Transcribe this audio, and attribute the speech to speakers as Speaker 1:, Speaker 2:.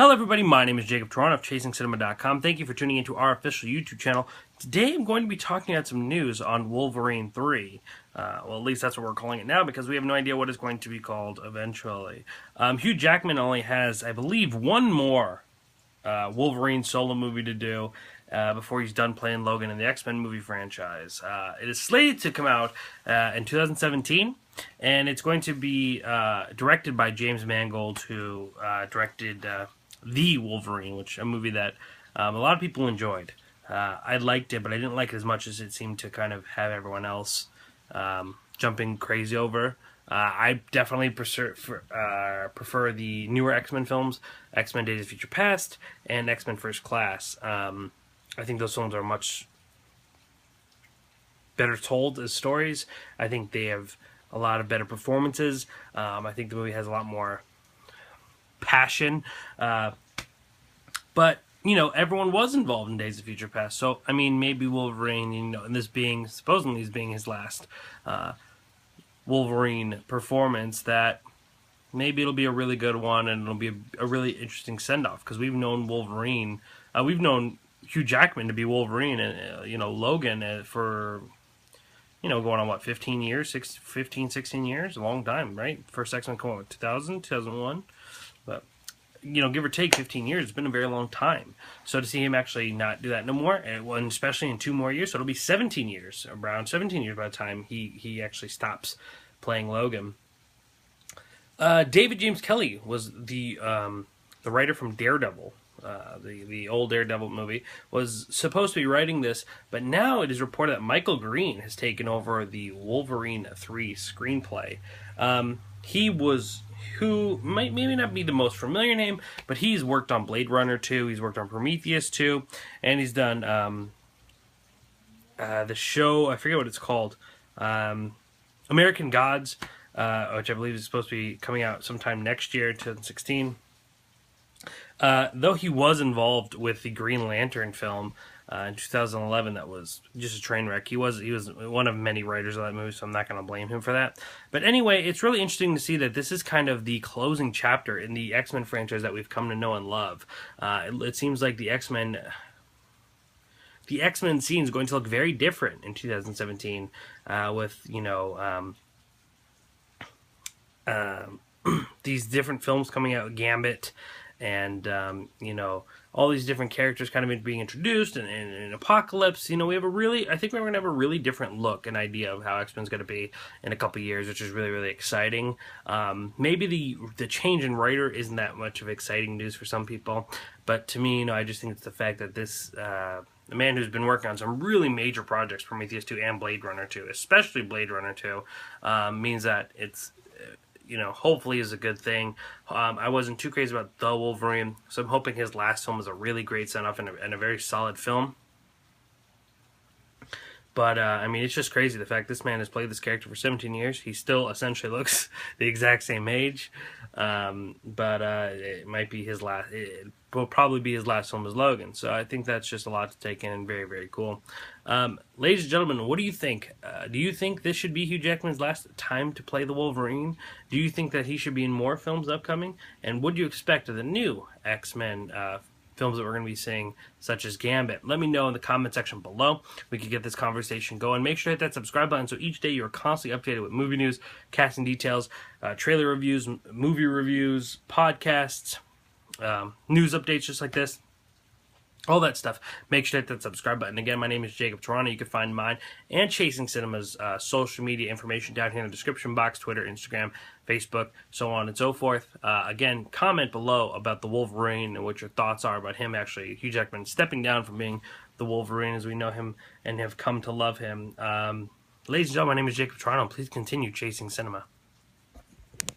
Speaker 1: Hello everybody, my name is Jacob Toronto of ChasingCinema.com. Thank you for tuning into our official YouTube channel. Today I'm going to be talking about some news on Wolverine 3. Well, at least that's what we're calling it now because we have no idea what it's going to be called eventually. Hugh Jackman only has, I believe, one more Wolverine solo movie to do before he's done playing Logan in the X-Men movie franchise. It is slated to come out in 2017, and it's going to be directed by James Mangold, who directed The Wolverine, which is a movie that a lot of people enjoyed. I liked it, but I didn't like it as much as it seemed to kind of have everyone else jumping crazy over. I definitely prefer the newer X-Men films, X-Men Days of Future Past, and X-Men First Class. I think those films are much better told as stories. I think they have a lot of better performances. I think the movie has a lot more passion. But, you know, everyone was involved in Days of Future Past. So, I mean, maybe Wolverine, you know, and this being, supposedly, being his last Wolverine performance, that maybe it'll be a really good one and it'll be a really interesting send-off, because we've known Wolverine, we've known Hugh Jackman to be Wolverine and, you know, Logan for, you know, going on, what, 15 years, 16 years? A long time, right? First X-Men come out in 2000, 2001. But, you know, give or take 15 years, it's been a very long time. So to see him actually not do that no more, and especially in 2 more years, so it'll be 17 years, around 17 years by the time he actually stops playing Logan. David James Kelly was the writer from Daredevil. The old Daredevil movie, was supposed to be writing this, but now it is reported that Michael Green has taken over the Wolverine 3 screenplay. Who might maybe not be the most familiar name, but he's worked on Blade Runner 2, he's worked on Prometheus 2, and he's done the show, I forget what it's called, American Gods, which I believe is supposed to be coming out sometime next year, 2016. Though he was involved with the Green Lantern film in 2011, that was just a train wreck. He was one of many writers of that movie, so I'm not going to blame him for that. But anyway, it's really interesting to see that this is kind of the closing chapter in the X-Men franchise that we've come to know and love. It seems like the X-Men scene is going to look very different in 2017 with, you know, these different films coming out, Gambit, and, you know, all these different characters kind of being introduced, and Apocalypse. You know, I think we're going to have a really different look and idea of how X-Men's going to be in a couple years, which is really, really exciting. Maybe the change in writer isn't that much of exciting news for some people, but to me, you know, I just think it's the fact that this, the man who's been working on some really major projects, Prometheus 2 and Blade Runner 2, especially Blade Runner 2, means that it's, you know, hopefully is a good thing. I wasn't too crazy about The Wolverine, so I'm hoping his last film is a really great send-off and a very solid film. But, I mean, it's just crazy the fact this man has played this character for 17 years. He still essentially looks the exact same age. It might be his last... It will probably be his last film as Logan. So I think that's just a lot to take in and very, very cool. Ladies and gentlemen, what do you think? Do you think this should be Hugh Jackman's last time to play the Wolverine? Do you think that he should be in more films upcoming? And what do you expect of the new X-Men films that we're going to be seeing, such as Gambit? Let me know in the comment section below. We can get this conversation going. Make sure to hit that subscribe button so each day you're constantly updated with movie news, casting details, trailer reviews, movie reviews, podcasts, news updates just like this. All that stuff. Make sure to hit that subscribe button. Again, my name is Jacob Toronto. You can find mine and Chasing Cinema's social media information down here in the description box, Twitter, Instagram, Facebook, so on and so forth. Again, comment below about the Wolverine and what your thoughts are about him, actually, Hugh Jackman stepping down from being the Wolverine as we know him and have come to love him. Ladies and gentlemen, my name is Jacob Toronto. Please continue chasing cinema.